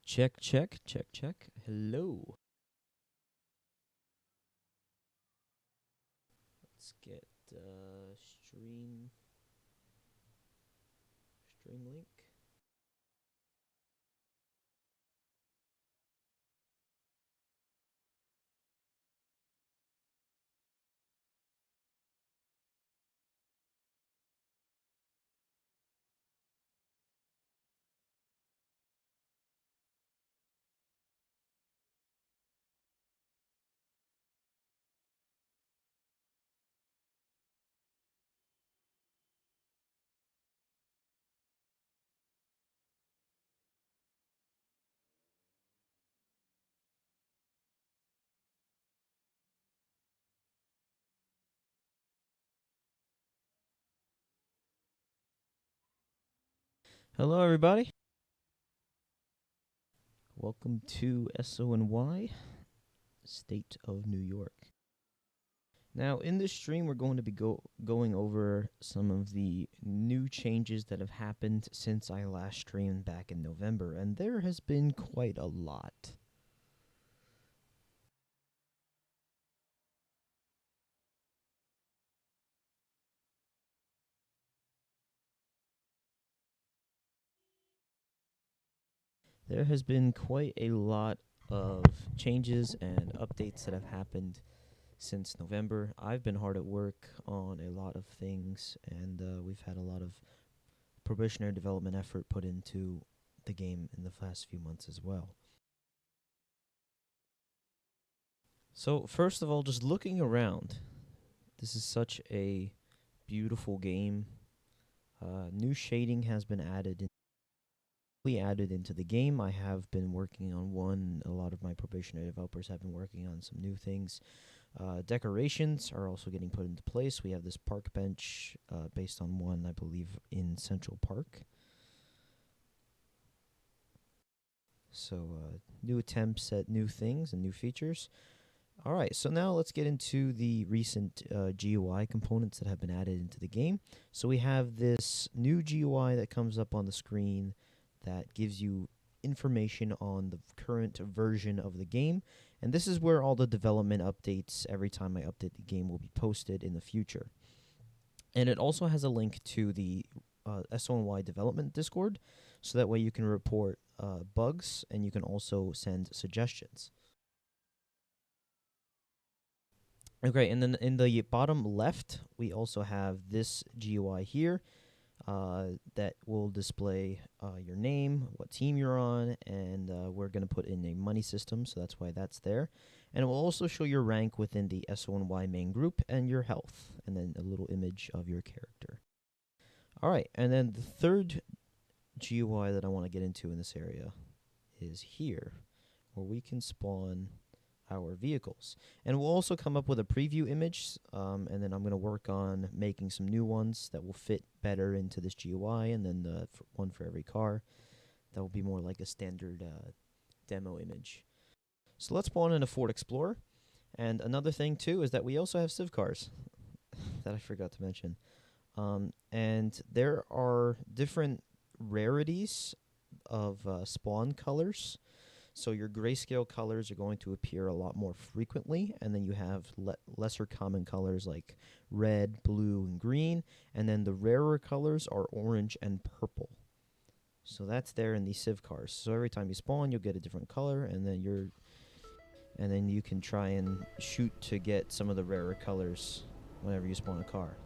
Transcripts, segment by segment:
Check, check, check, check. Hello. Let's get stream link. Hello, everybody. Welcome to SoNY, State of New York. Now, in this stream, we're going to be going over some of the new changes that have happened since I last streamed back in November, and there has been quite a lot. There has been quite a lot of changes and updates that have happened since November. I've been hard at work on a lot of things, and we've had a lot of probationary development effort put into the game in the past few months as well. So, first of all, just looking around, this is such a beautiful game. New shading has been added into the game. I have been working on one. A lot of my probationary developers have been working on some new things. Decorations are also getting put into place. We have this park bench based on one, I believe, in Central Park. So, new attempts at new things and new features. All right, so now let's get into the recent GUI components that have been added into the game. So we have this new GUI that comes up on the screen that gives you information on the current version of the game. And this is where all the development updates, every time I update the game, will be posted in the future. And it also has a link to the SoNY development Discord, so that way you can report bugs and you can also send suggestions. Okay, and then in the bottom left, we also have this GUI here that will display your name, what team you're on, and we're going to put in a money system, so that's why that's there. And it will also show your rank within the SoNY main group and your health, and then a little image of your character. All right, and then the third GUI that I want to get into in this area is here, where we can spawn our vehicles. And we'll also come up with a preview image, and then I'm going to work on making some new ones that will fit better into this GUI, and then one for every car. That will be more like a standard demo image. So let's spawn in a Ford Explorer. And another thing, too, is that we also have Civ cars that I forgot to mention. And there are different rarities of spawn colors. So your grayscale colors are going to appear a lot more frequently, and then you have lesser common colors like red, blue, and green, and then the rarer colors are orange and purple. So that's there in these Civ cars. So every time you spawn, you'll get a different color, and then you can try and shoot to get some of the rarer colors whenever you spawn a car.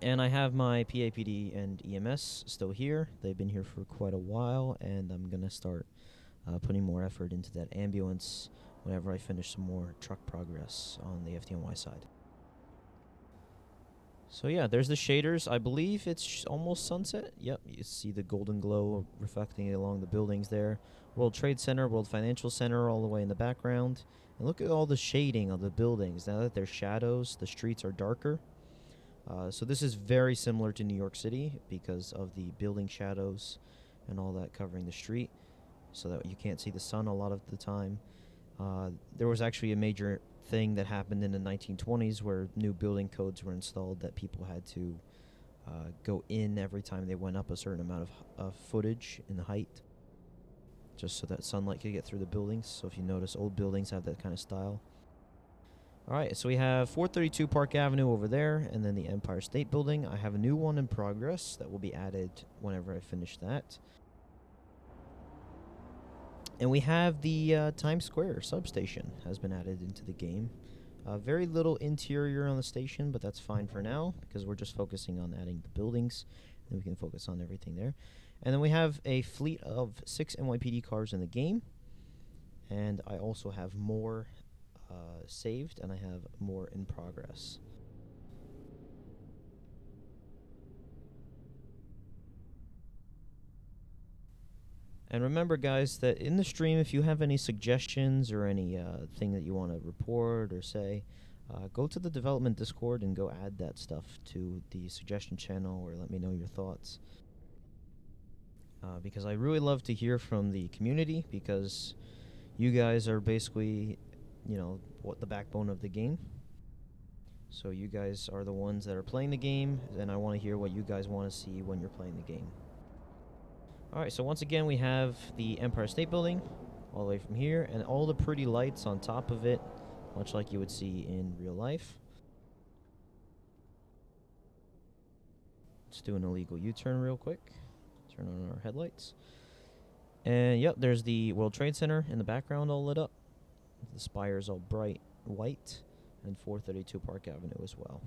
And I have my PAPD and EMS still here. They've been here for quite a while, and I'm going to start putting more effort into that ambulance whenever I finish some more truck progress on the FDNY side. So yeah, there's the shaders. I believe it's almost sunset. Yep, you see the golden glow reflecting along the buildings there. World Trade Center, World Financial Center all the way in the background. And look at all the shading of the buildings. Now that they're shadows, the streets are darker. So this is very similar to New York City because of the building shadows and all that covering the street, so that you can't see the sun a lot of the time. There was actually a major thing that happened in the 1920s where new building codes were installed that people had to go in every time they went up a certain amount of footage in the height. just so that sunlight could get through the buildings. So if you notice, old buildings have that kind of style. All right, so we have 432 Park Avenue over there, and then the Empire State Building. I have a new one in progress that will be added whenever I finish that. And we have the Times Square substation has been added into the game. Very little interior on the station, but that's fine for now because we're just focusing on adding the buildings, and we can focus on everything there. And then we have a fleet of 6 NYPD cars in the game, and I also have more saved, and I have more in progress. And remember, guys, that in the stream, if you have any suggestions or any thing that you want to report or say, go to the development Discord and go add that stuff to the suggestion channel or let me know your thoughts. Because I really love to hear from the community because you guys are basically, what the backbone of the game. So you guys are the ones that are playing the game, and I want to hear what you guys want to see when you're playing the game. Alright, so once again we have the Empire State Building all the way from here, and all the pretty lights on top of it, much like you would see in real life. Let's do an illegal U-turn real quick. Turn on our headlights. And yep, there's the World Trade Center in the background all lit up. The spire's all bright white, and 432 Park Avenue as well.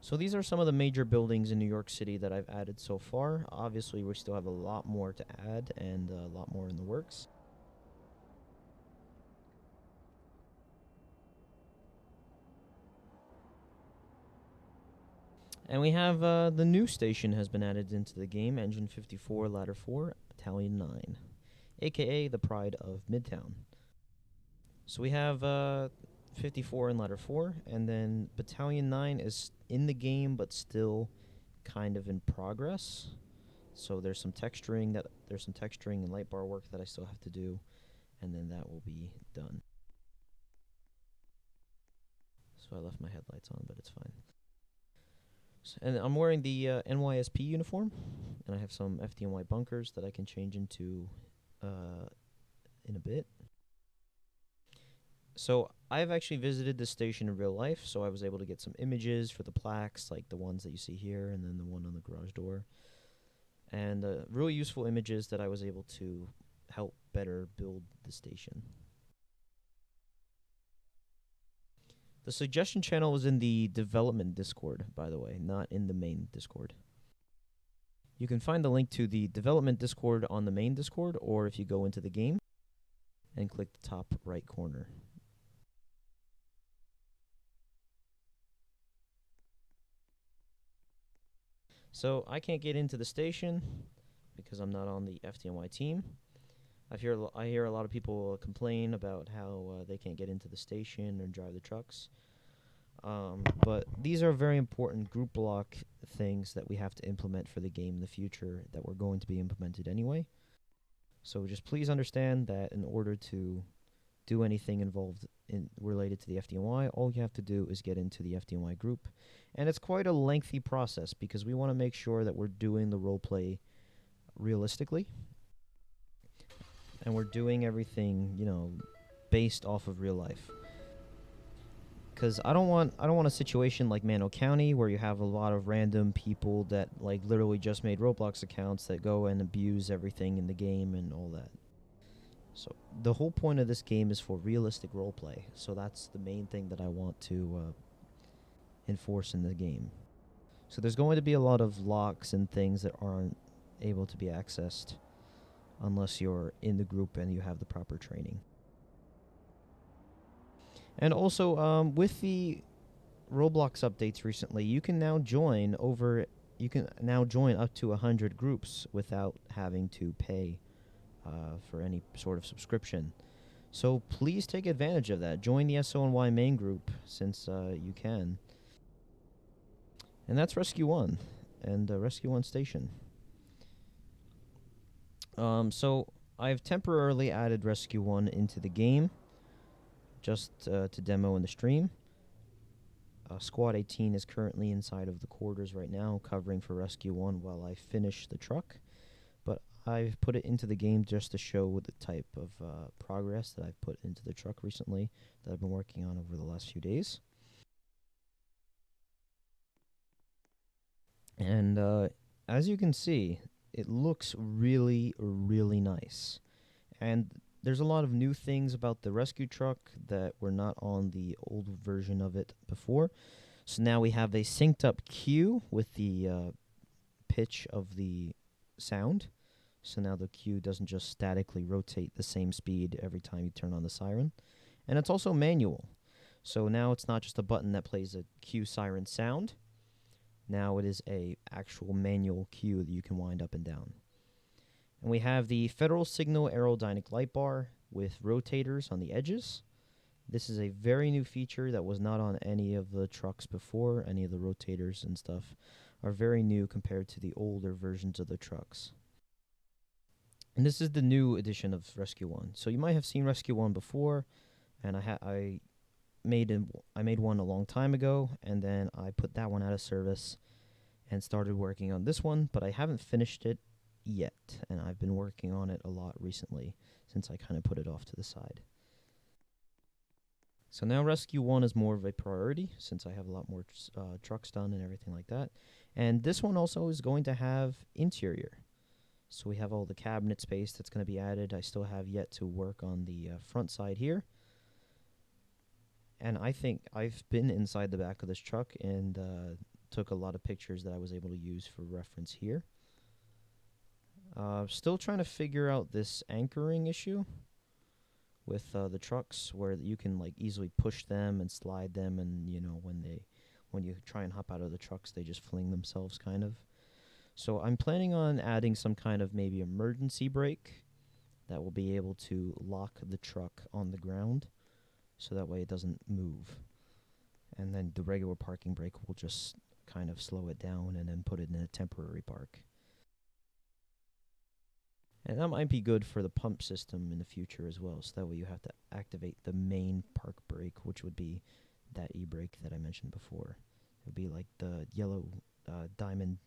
So these are some of the major buildings in New York City that I've added so far. Obviously, we still have a lot more to add and a lot more in the works. And we have the new station has been added into the game, Engine 54, Ladder 4, Battalion 9, aka the pride of Midtown. So we have 54 in Ladder 4, and then Battalion 9 is in the game but still kind of in progress. So there's some texturing and light bar work that I still have to do, and then that will be done. So I left my headlights on, but it's fine. And I'm wearing the NYSP uniform, and I have some FDNY bunkers that I can change into in a bit. So I've actually visited this station in real life, so I was able to get some images for the plaques, like the ones that you see here, and then the one on the garage door. And really useful images that I was able to help better build the station. The suggestion channel was in the development Discord, by the way, not in the main Discord. You can find the link to the development Discord on the main Discord, or if you go into the game and click the top right corner. So I can't get into the station because I'm not on the FDNY team. I hear a lot of people complain about how they can't get into the station or drive the trucks. But these are very important group block things that we have to implement for the game in the future that we're going to be implemented anyway. So just please understand that in order to do anything related to the FDNY, all you have to do is get into the FDNY group. And it's quite a lengthy process because we want to make sure that we're doing the roleplay realistically. And we're doing everything, based off of real life. Because I don't want a situation like Mano County where you have a lot of random people that literally just made Roblox accounts that go and abuse everything in the game and all that. So the whole point of this game is for realistic roleplay. So that's the main thing that I want to enforce in the game. So there's going to be a lot of locks and things that aren't able to be accessed unless you're in the group and you have the proper training. And also, with the Roblox updates recently, you can now join up to 100 groups without having to pay for any sort of subscription. So please take advantage of that. Join the SoNY main group since you can. And that's Rescue 1 and Rescue 1 Station. So I've temporarily added Rescue 1 into the game just to demo in the stream. Squad 18 is currently inside of the quarters right now, covering for Rescue 1 while I finish the truck. But I've put it into the game just to show the type of progress that I've put into the truck recently that I've been working on over the last few days. And as you can see, it looks really, really nice. And there's a lot of new things about the rescue truck that were not on the old version of it before. So now we have a synced up cue with the pitch of the sound. So now the cue doesn't just statically rotate the same speed every time you turn on the siren. And it's also manual. So now it's not just a button that plays a cue siren sound. Now it is a actual manual cue that you can wind up and down. And we have the Federal Signal aerodynamic light bar with rotators on the edges. This is a very new feature that was not on any of the trucks before. Any of the rotators and stuff are very new compared to the older versions of the trucks. And this is the new edition of Rescue 1. So you might have seen Rescue 1 before, and I made one a long time ago, and then I put that one out of service and started working on this one, but I haven't finished it yet, and I've been working on it a lot recently since I kind of put it off to the side. So now Rescue 1 is more of a priority since I have a lot more trucks done and everything like that. And this one also is going to have interior. So we have all the cabinet space that's going to be added. I still have yet to work on the front side here. And I think I've been inside the back of this truck and took a lot of pictures that I was able to use for reference here. Still trying to figure out this anchoring issue with the trucks, where you can like easily push them and slide them, and when you try and hop out of the trucks, they just fling themselves kind of. So I'm planning on adding some kind of maybe emergency brake that will be able to lock the truck on the ground, so that way it doesn't move. And then the regular parking brake will just kind of slow it down and then put it in a temporary park. And that might be good for the pump system in the future as well, so that way you have to activate the main park brake, which would be that e-brake that I mentioned before. It would be like the yellow diamond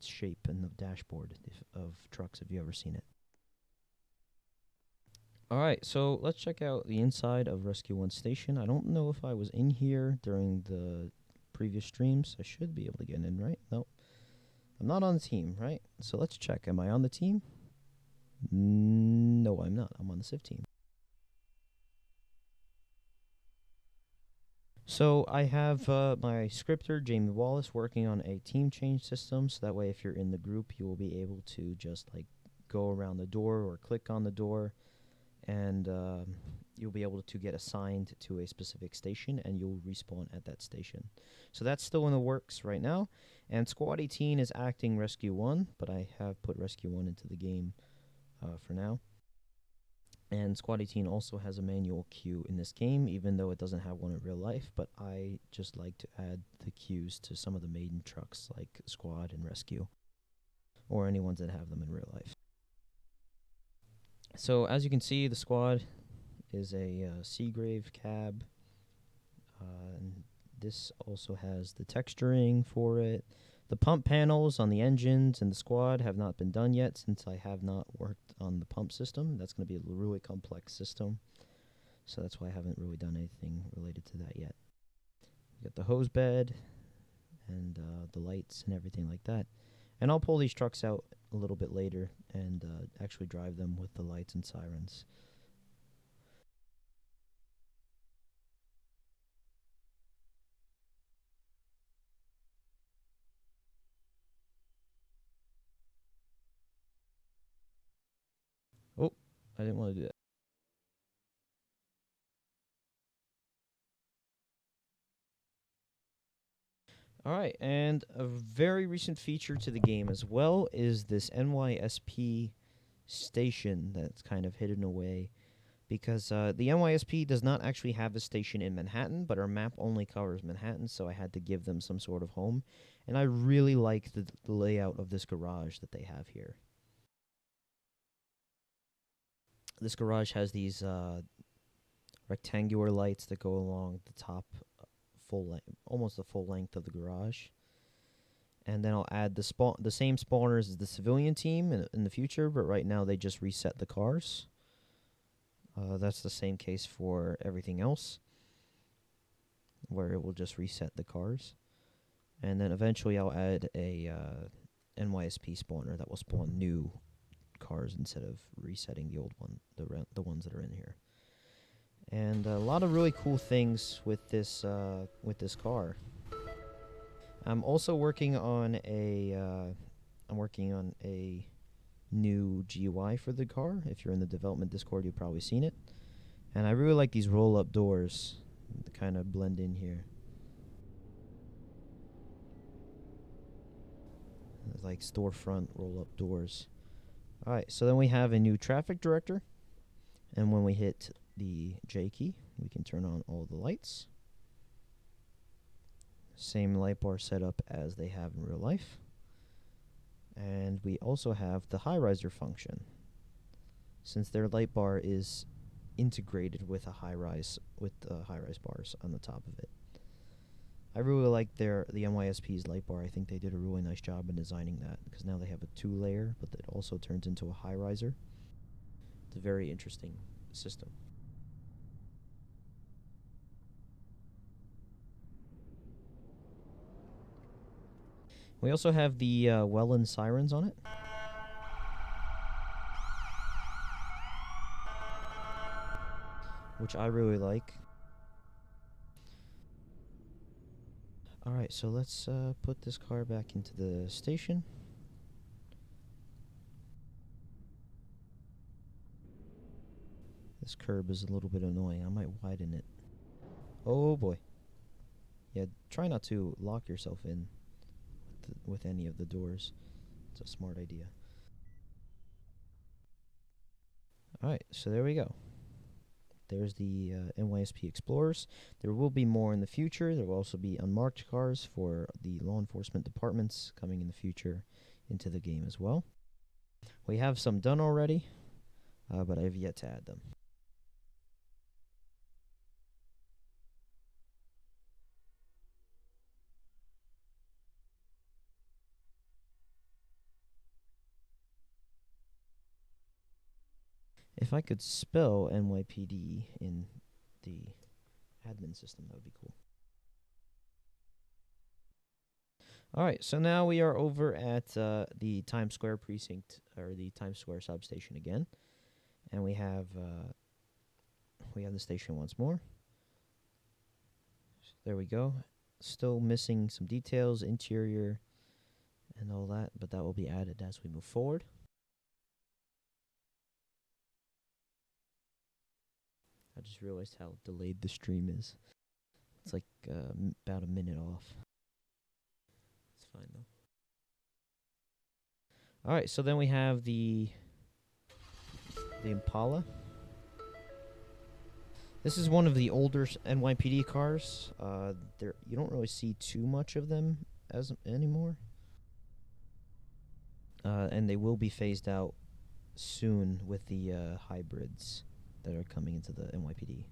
shape in the dashboard of trucks, if you ever seen it. Alright, so let's check out the inside of Rescue 1 Station. I don't know if I was in here during the previous streams. I should be able to get in, right? No. I'm not on the team, right? So let's check. Am I on the team? No, I'm not. I'm on the Civ team. So I have my scripter, Jamie Wallace, working on a team change system. So that way, if you're in the group, you will be able to just like go around the door or click on the door, and you'll be able to get assigned to a specific station, and you'll respawn at that station. So that's still in the works right now. And Squad 18 is acting Rescue 1, but I have put Rescue 1 into the game for now. And Squad 18 also has a manual queue in this game, even though it doesn't have one in real life. But I just like to add the queues to some of the maiden trucks like Squad and Rescue, or any ones that have them in real life. So as you can see, the Squad is a Seagrave cab. And this also has the texturing for it. The pump panels on the engines and the Squad have not been done yet, since I have not worked on the pump system. That's going to be a really complex system, so that's why I haven't really done anything related to that yet. We got the hose bed and the lights and everything like that. And I'll pull these trucks out a little bit later and actually drive them with the lights and sirens. Oh, I didn't want to do that. All right, and a very recent feature to the game as well is this NYSP station that's kind of hidden away, because the NYSP does not actually have a station in Manhattan, but our map only covers Manhattan, so I had to give them some sort of home. And I really like the layout of this garage that they have here. This garage has these rectangular lights that go along the top, almost the full length of the garage. And then I'll add the same spawners as the civilian team in the future, but right now they just reset the cars. That's the same case for everything else, where it will just reset the cars. And then eventually I'll add a NYSP spawner that will spawn new cars instead of resetting the old one, the ones that are in here. And a lot of really cool things with this car. I'm also working on a new GUI for the car. If you're in the development Discord, you've probably seen it. And I really like these roll-up doors that kind of blend in here. It's like storefront roll-up doors. All right, so then we have a new traffic director. And when we hit the J key, we can turn on all the lights. Same light bar setup as they have in real life. And we also have the high riser function. Since their light bar is integrated with the high rise bars on the top of it. I really like the NYSP's light bar. I think they did a really nice job in designing that, because now they have a 2-layer, but it also turns into a high riser. It's a very interesting system. We also have the Welland sirens on it. Which I really like. Alright, so let's put this car back into the station. This curb is a little bit annoying. I might widen it. Oh boy. Yeah, try not to lock yourself in with any of the doors. It's a smart idea. Alright, so there we go. There's the NYSP Explorers. There will be more in the future. There will also be unmarked cars for the law enforcement departments coming in the future into the game as well. We have some done already, but I have yet to add them. If I could spell NYPD in the admin system, that would be cool. Alright, so now we are over at the Times Square precinct, or the Times Square substation again. And we have the station once more. There we go. Still missing some details, interior, and all that, but that will be added as we move forward. I just realized how delayed the stream is. It's like about a minute off. It's fine though. Alright, so then we have the Impala. This is one of the older NYPD cars. You don't really see too much of them anymore. And they will be phased out soon with the hybrids that are coming into the NYPD.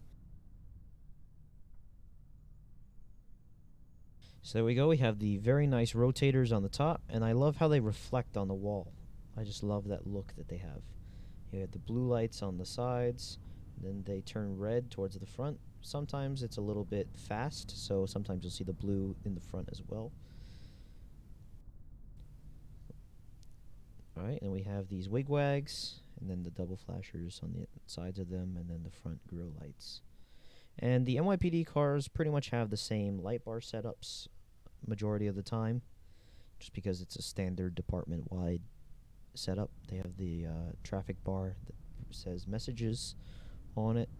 So there we go. We have the very nice rotators on the top, and I love how they reflect on the wall. I just love that look that they have. You have the blue lights on the sides, then they turn red towards the front. Sometimes it's a little bit fast, so sometimes you'll see the blue in the front as well. Alright, and we have these wigwags, and then the double flashers on the sides of them, and then the front grille lights. And the NYPD cars pretty much have the same light bar setups majority of the time, just because it's a standard department-wide setup. They have the traffic bar that says messages on it.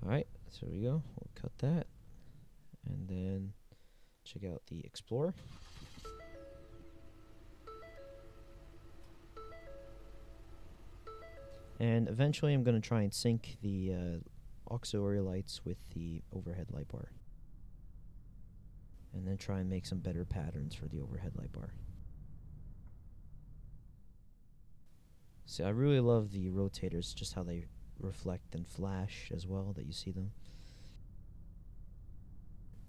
Alright, so there we go. We'll cut that. And then check out the Explorer. And eventually I'm going to try and sync the auxiliary lights with the overhead light bar. And then try and make some better patterns for the overhead light bar. See, I really love the rotators, just how they reflect and flash as well, that you see them.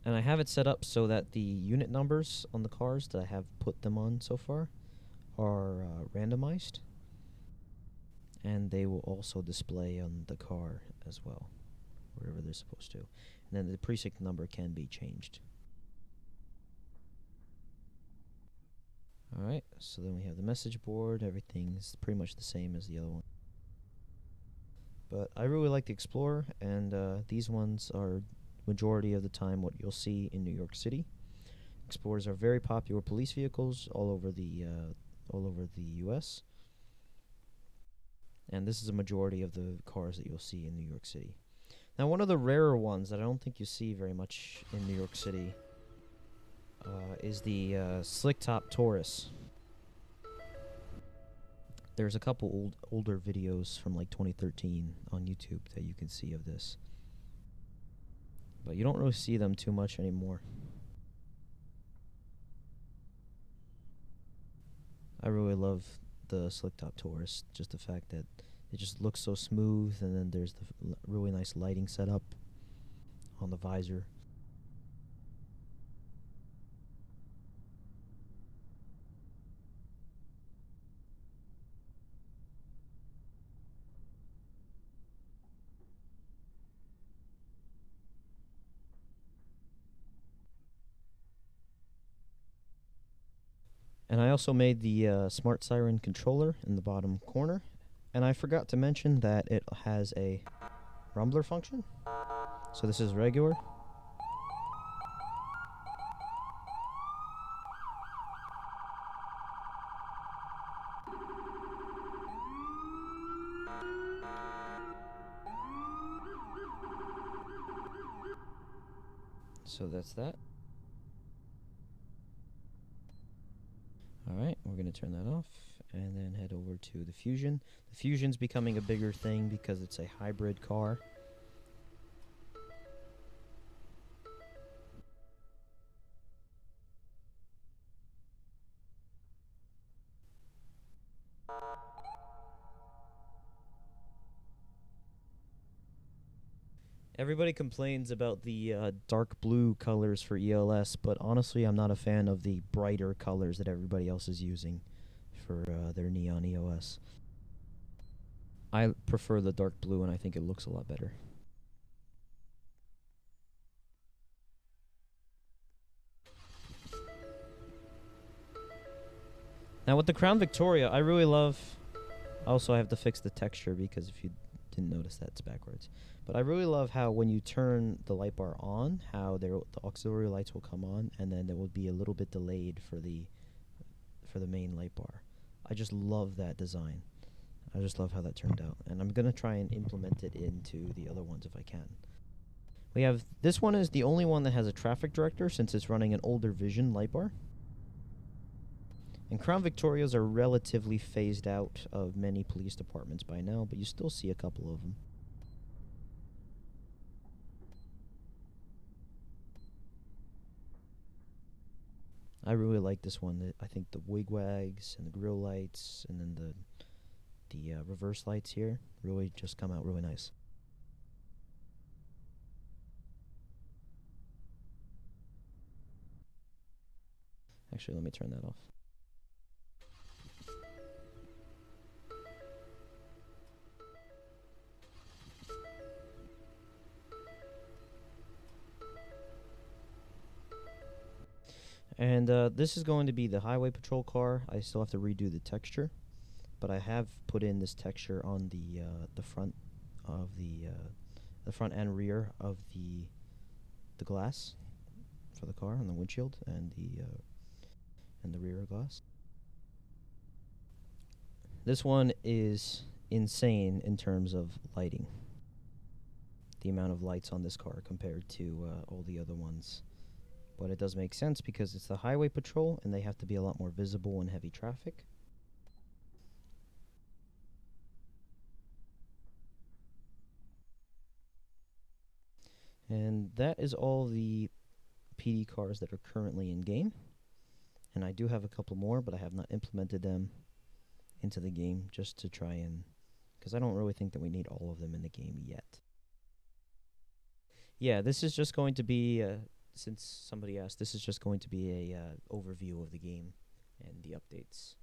And I have it set up so that the unit numbers on the cars that I have put them on so far are randomized, and they will also display on the car as well, wherever they're supposed to. And then the precinct number can be changed. Alright, so then we have the message board. Everything's pretty much the same as the other one. But I really like the Explorer, and these ones are majority of the time what you'll see in New York City. Explorers are very popular police vehicles all over the U.S. And this is a majority of the cars that you'll see in New York City. Now, one of the rarer ones that I don't think you see very much in New York City is the slick top Taurus. There's a couple older videos from like 2013 on YouTube that you can see of this, but you don't really see them too much anymore. I really love the slick top Taurus, just the fact that it just looks so smooth, and then there's the really nice lighting setup on the visor. And I also made the smart siren controller in the bottom corner, and I forgot to mention that it has a rumbler function. So this is regular. So that's that. Alright, we're going to turn that off and then head over to the Fusion. The Fusion's becoming a bigger thing because it's a hybrid car. Everybody complains about the dark blue colors for ELS, but honestly, I'm not a fan of the brighter colors that everybody else is using for their neon EOS. I prefer the dark blue, and I think it looks a lot better. Now with the Crown Victoria, I really love... Also, I have to fix the texture because if you didn't notice that, it's backwards. But I really love how when you turn the light bar on, how the auxiliary lights will come on, and then it will be a little bit delayed for the main light bar. I just love that design. I just love how that turned out, and I'm gonna try and implement it into the other ones if I can. We have this one is the only one that has a traffic director since it's running an older Vision light bar. And Crown Victorias are relatively phased out of many police departments by now, but you still see a couple of them. I really like this one. I think the wigwags and the grill lights and then the reverse lights here really just come out really nice. Actually, let me turn that off. And this is going to be the highway patrol car. I still have to redo the texture, but I have put in this texture on the front of the front and rear of the glass for the car on the windshield and the rear glass. This one is insane in terms of lighting. The amount of lights on this car compared to all the other ones. But it does make sense because it's the highway patrol and they have to be a lot more visible in heavy traffic. And that is all the PD cars that are currently in game. And I do have a couple more, but I have not implemented them into the game just to try and... because I don't really think that we need all of them in the game yet. Yeah, this is just going to be since somebody asked, this is just going to be a overview of the game and the updates.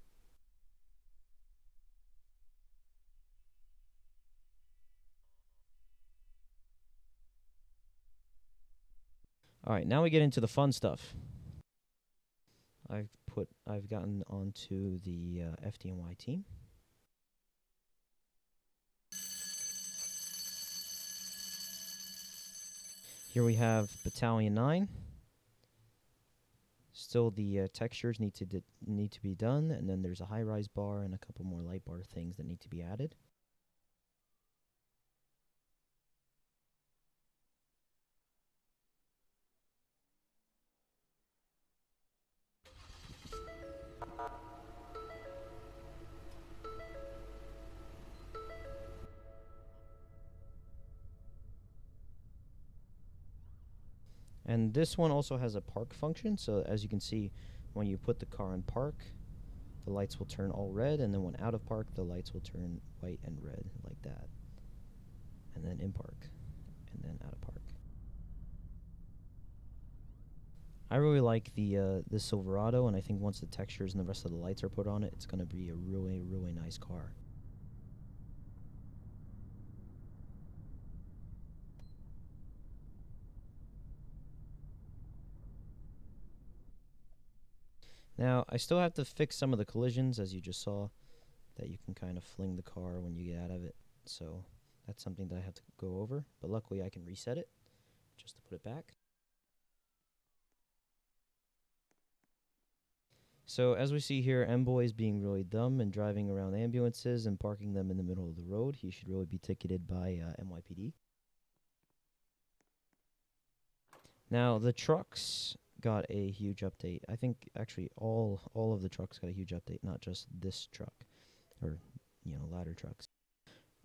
All right, now we get into the fun stuff. I've gotten onto the FDNY team. Here we have Battalion 9. Still, the textures need to be done, and then there's a high-rise bar and a couple more light bar things that need to be added. And this one also has a park function, so as you can see, when you put the car in park, the lights will turn all red, and then when out of park, the lights will turn white and red, like that. And then in park, and then out of park. I really like the Silverado, and I think once the textures and the rest of the lights are put on it, it's going to be a really, really nice car. Now, I still have to fix some of the collisions, as you just saw, that you can kind of fling the car when you get out of it. So that's something that I have to go over, but luckily I can reset it just to put it back. So as we see here, M-Boy is being really dumb and driving around ambulances and parking them in the middle of the road. He should really be ticketed by NYPD. Now, the trucks got a huge update. I think actually all of the trucks got a huge update, not just this truck or ladder trucks.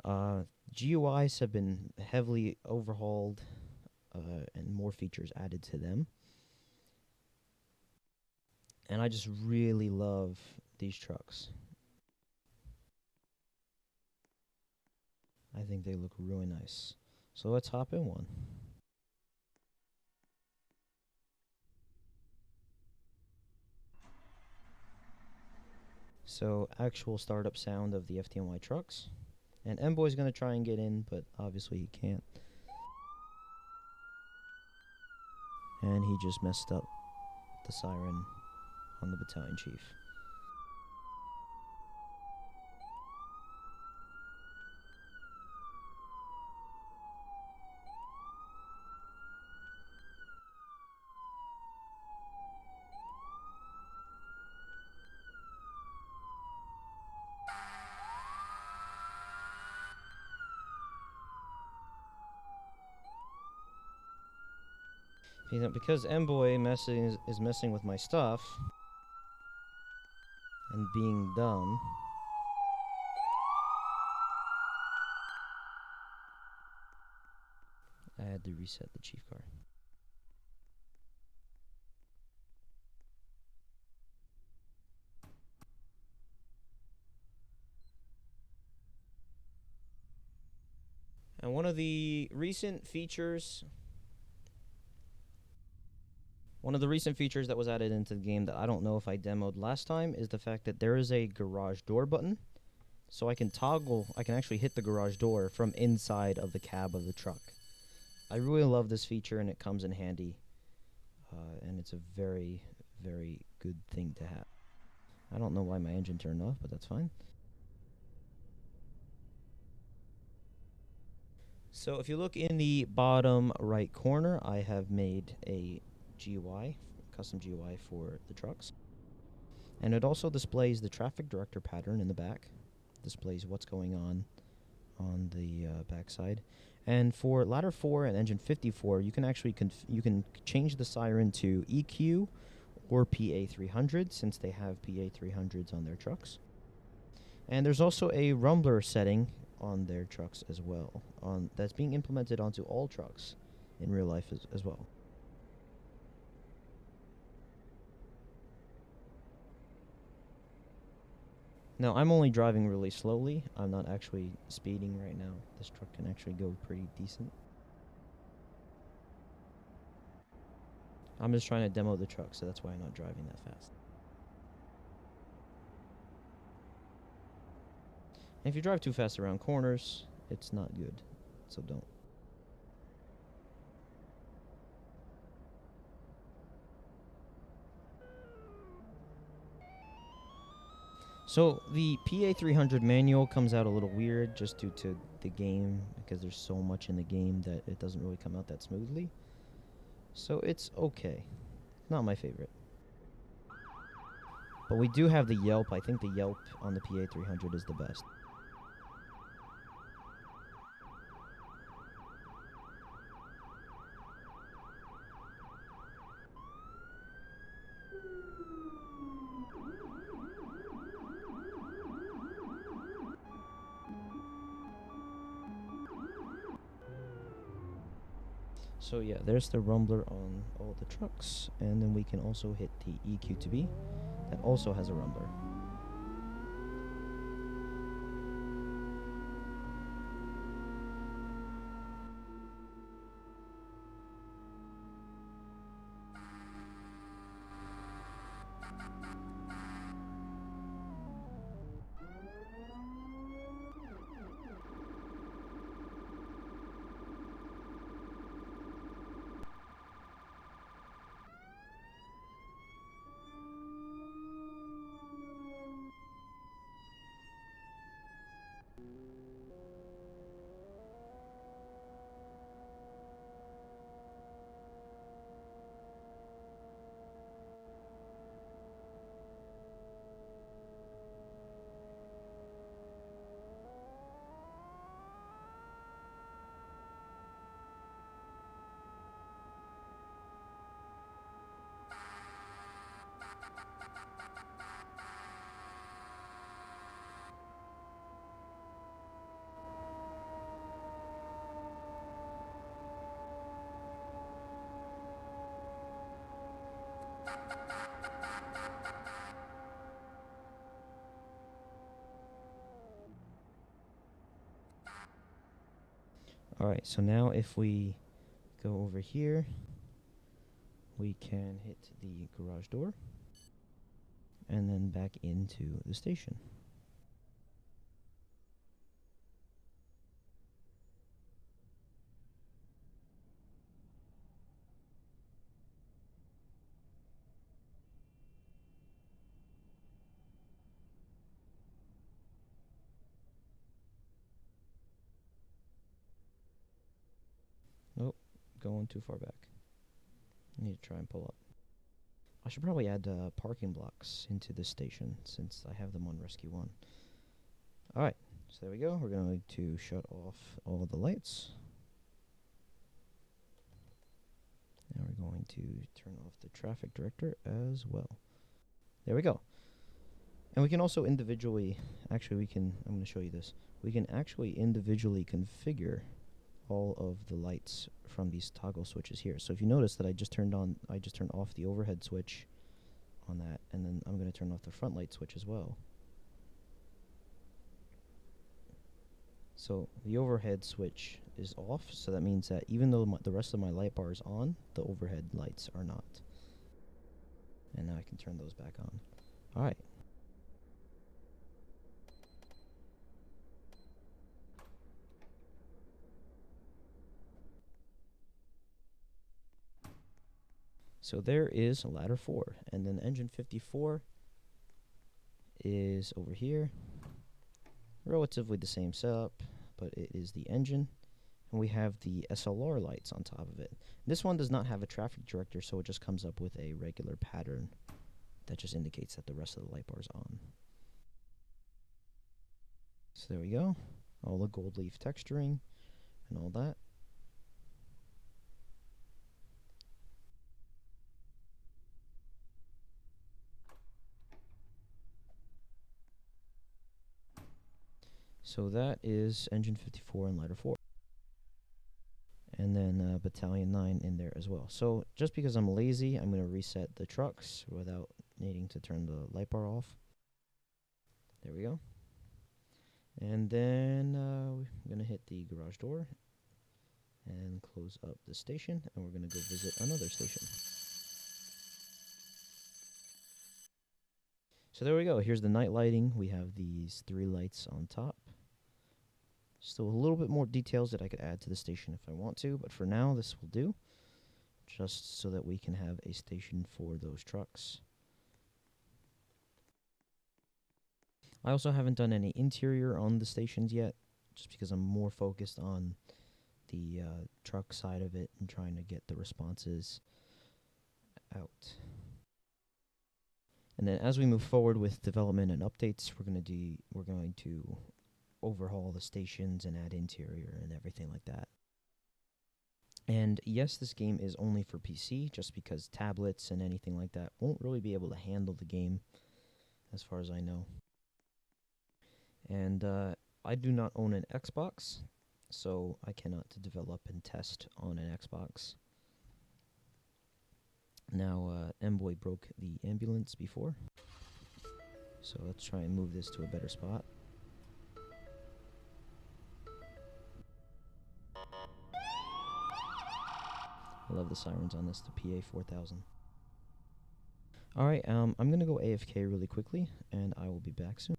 GUIs have been heavily overhauled and more features added to them. And I just really love these trucks. I think they look really nice. So let's hop in one. So actual startup sound of the FDNY trucks. And M-Boy's going to try and get in, but obviously he can't. And he just messed up the siren on the battalion chief. Because M-Boy is messing with my stuff and being dumb, I had to reset the chief car. And one of the recent features that was added into the game that I don't know if I demoed last time is the fact that there is a garage door button. So I can actually hit the garage door from inside of the cab of the truck. I really love this feature, and it comes in handy. And it's a very, very good thing to have. I don't know why my engine turned off, but that's fine. So if you look in the bottom right corner, I have made a GUI, custom GUI for the trucks. And it also displays the traffic director pattern in the back. Displays what's going on the backside. And for ladder 4 and engine 54, you can actually you can change the siren to EQ or PA300 since they have PA300s on their trucks. And there's also a rumbler setting on their trucks as well. That's being implemented onto all trucks in real life as well. Now, I'm only driving really slowly. I'm not actually speeding right now. This truck can actually go pretty decent. I'm just trying to demo the truck, so that's why I'm not driving that fast. And if you drive too fast around corners, it's not good, so don't. So the PA300 manual comes out a little weird just due to the game, because there's so much in the game that it doesn't really come out that smoothly. So it's okay. Not my favorite. But we do have the Yelp. I think the Yelp on the PA300 is the best. So yeah, there's the rumbler on all the trucks, and then we can also hit the EQ2B that also has a rumbler. Alright, so now if we go over here, we can hit the garage door and then back into the station. Nope, going too far back. I need to try and pull up. I should probably add parking blocks into this station since I have them on Rescue 1. Alright, so there we go. We're going to shut off all the lights. Now we're going to turn off the traffic director as well. There we go. And we can also individually, I'm going to show you this. We can actually individually configure all of the lights from these toggle switches here. So if you notice that I just turned off the overhead switch on that, and then I'm going to turn off the front light switch as well. So the overhead switch is off, so that means that even though the rest of my light bar is on, the overhead lights are not. And now I can turn those back on. Alright. So there is ladder 4, and then engine 54 is over here. Relatively the same setup, but it is the engine. And we have the SLR lights on top of it. This one does not have a traffic director, so it just comes up with a regular pattern that just indicates that the rest of the light bar is on. So there we go. All the gold leaf texturing and all that. So that is engine 54 and ladder 4. And then battalion 9 in there as well. So just because I'm lazy, I'm going to reset the trucks without needing to turn the light bar off. There we go. And then we're going to hit the garage door and close up the station, and we're going to go visit another station. So there we go. Here's the night lighting. We have these 3 lights on top. Still a little bit more details that I could add to the station if I want to, but for now this will do, just so that we can have a station for those trucks. I also haven't done any interior on the stations yet, just because I'm more focused on the truck side of it and trying to get the responses out. And then as we move forward with development and updates, we're going to overhaul the stations and add interior and everything like that. And yes, this game is only for PC, just because tablets and anything like that won't really be able to handle the game, as far as I know. And I do not own an Xbox, so I cannot develop and test on an Xbox. Now, Mboy broke the ambulance before, so let's try and move this to a better spot. I love the sirens on this, the PA 4000. Alright, I'm going to go AFK really quickly, and I will be back soon.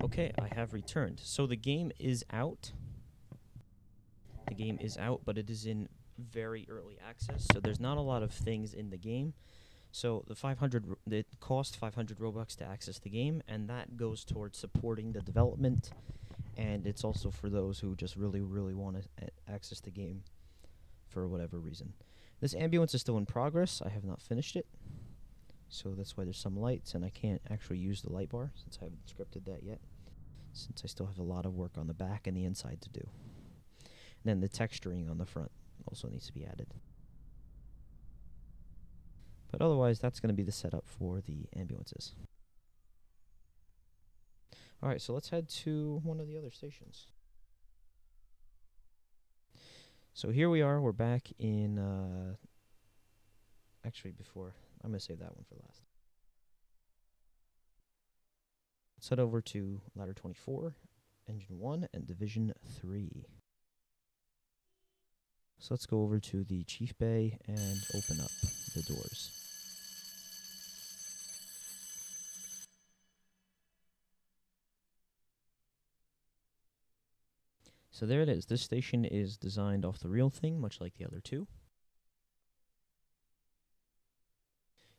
Okay, I have returned. So the game is out. The game is out, but it is in very early access, so there's not a lot of things in the game. So it cost 500 Robux to access the game, and that goes towards supporting the development, and it's also for those who just really, really want to access the game for whatever reason. This ambulance is still in progress. I have not finished it, so that's why there's some lights, and I can't actually use the light bar since I haven't scripted that yet, since I still have a lot of work on the back and the inside to do. And then the texturing on the front also needs to be added. But otherwise, that's going to be the setup for the ambulances. Alright, so let's head to one of the other stations. So here we are, we're back in, actually before, I'm going to save that one for last. Let's head over to Ladder 24, Engine 1, and Division 3. So let's go over to the Chief Bay and open up the doors. So there it is. This station is designed off the real thing, much like the other two.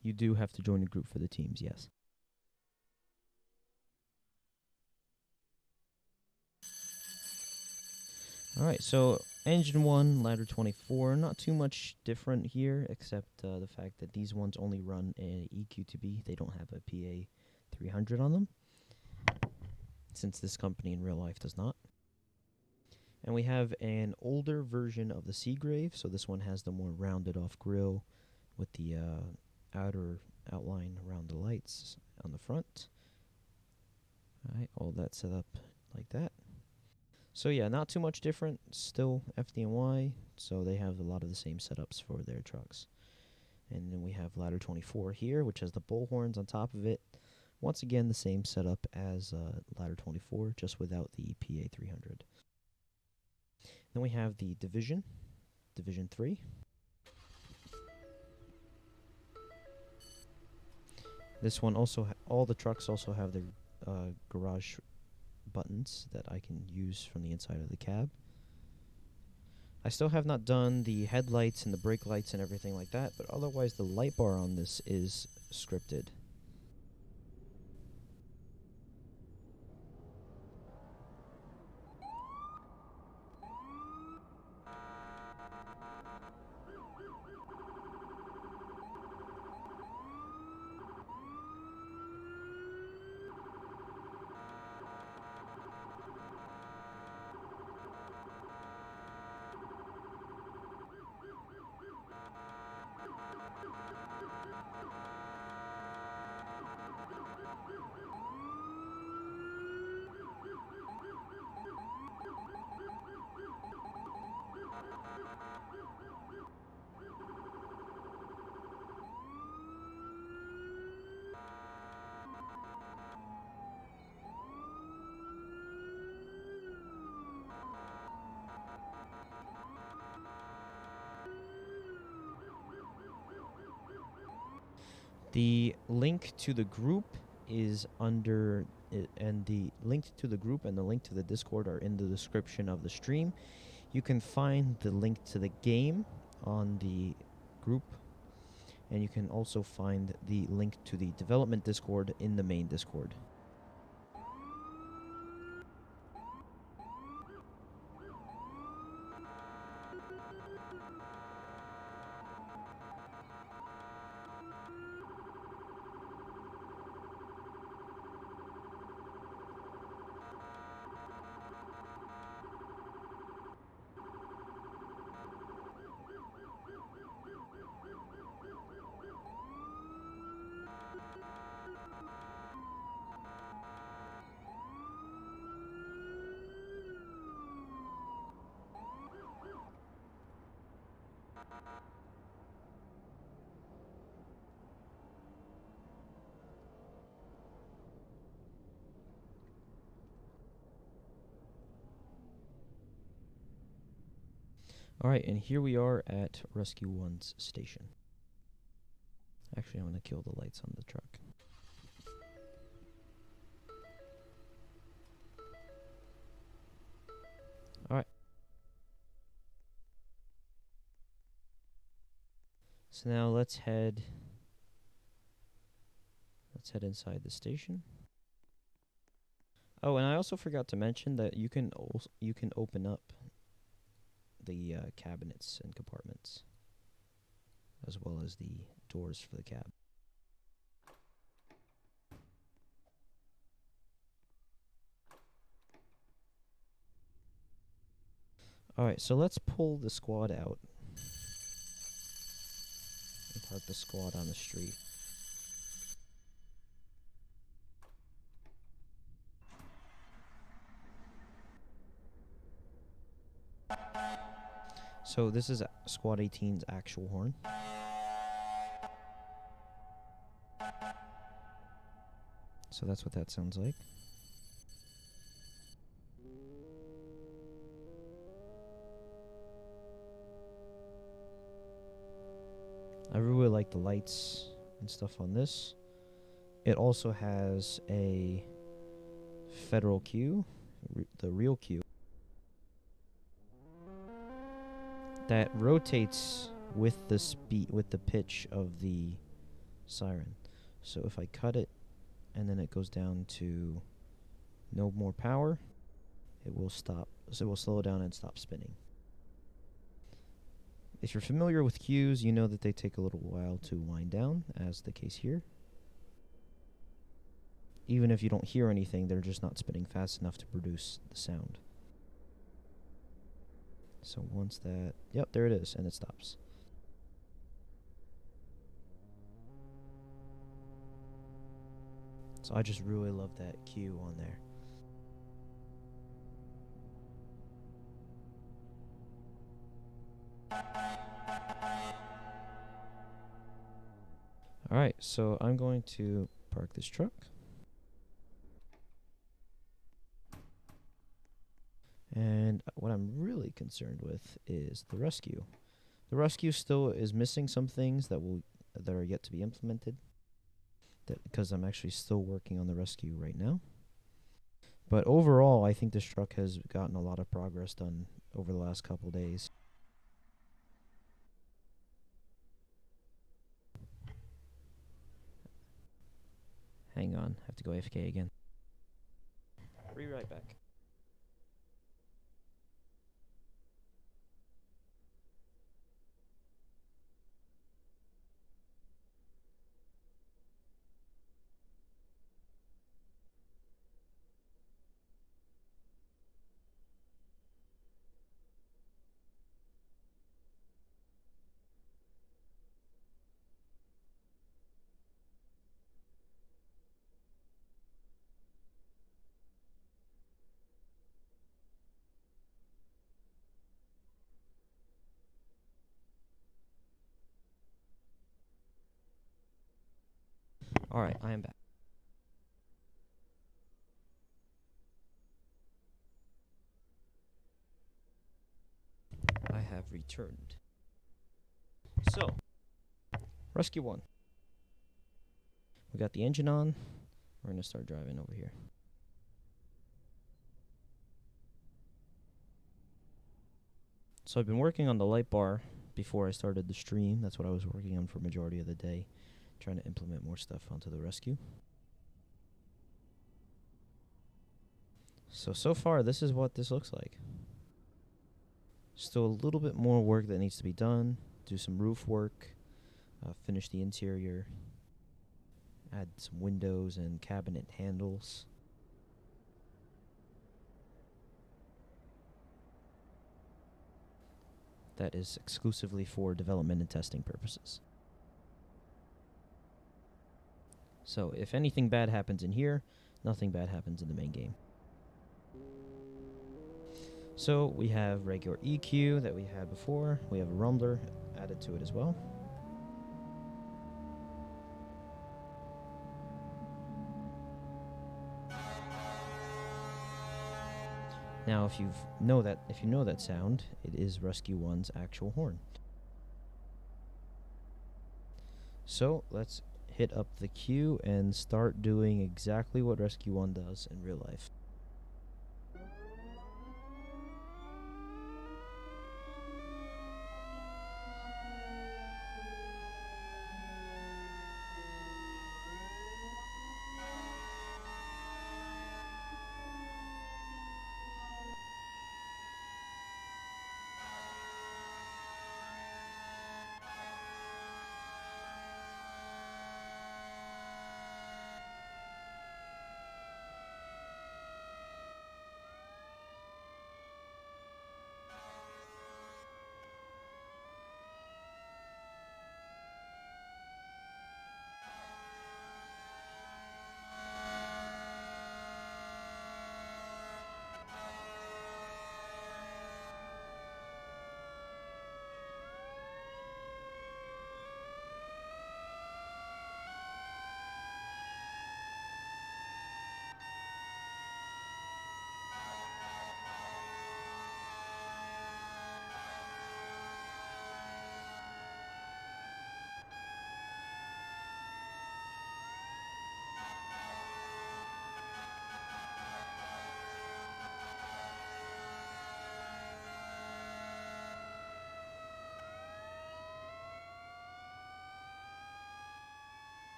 You do have to join a group for the teams, yes. Alright, so Engine 1, Ladder 24, not too much different here, except the fact that these ones only run an EQ2B. They don't have a PA 300 on them, since this company in real life does not. And we have an older version of the Seagrave, so this one has the more rounded off grille with the outer outline around the lights on the front. Alright, all that set up like that. So yeah, not too much different, still FDNY, so they have a lot of the same setups for their trucks. And then we have ladder 24 here, which has the bullhorns on top of it. Once again, the same setup as ladder 24, just without the PA 300. Then we have the Division 3. This one also, all the trucks also have the garage buttons that I can use from the inside of the cab. I still have not done the headlights and the brake lights and everything like that, but otherwise the light bar on this is scripted. The link to the group is under it, and the link to the group and the link to the Discord are in the description of the stream. You can find the link to the game on the group, and you can also find the link to the development Discord in the main Discord. Alright, and here we are at Rescue 1's station. Actually, I'm going to kill the lights on the truck. Alright. So now let's head inside the station. Oh, and I also forgot to mention that you can open up the cabinets and compartments, as well as the doors for the cab. Alright, so let's pull the squad out and park the squad on the street. So this is Squad 18's actual horn. So that's what that sounds like. I really like the lights and stuff on this. It also has a federal cue, the real cue, that rotates with the speed, with the pitch of the siren. So if I cut it and then it goes down to no more power, it will stop. So it will slow down and stop spinning. If you're familiar with cues, you know that they take a little while to wind down, as the case here. Even if you don't hear anything, they're just not spinning fast enough to produce the sound. So once that, yep, there it is, and it stops. So I just really love that cue on there. All right, so I'm going to park this truck. And what I'm really concerned with is the rescue. The rescue still is missing some things that are yet to be implemented. Because I'm actually still working on the rescue right now. But overall, I think this truck has gotten a lot of progress done over the last couple days. Hang on, I have to go AFK again. Be right back. All right, I am back. I have returned. So, rescue 1. We got the engine on. We're going to start driving over here. So I've been working on the light bar before I started the stream. That's what I was working on for majority of the day, trying to implement more stuff onto the rescue. So far, this is what this looks like. Still a little bit more work that needs to be done. Do some roof work, finish the interior, add some windows and cabinet handles. That is exclusively for development and testing purposes. So if anything bad happens in here, nothing bad happens in the main game. So we have regular EQ that we had before. We have a rumbler added to it as well. Now, if you know that sound, it is Rescue 1's actual horn. So let's hit up the queue and start doing exactly what Rescue 1 does in real life.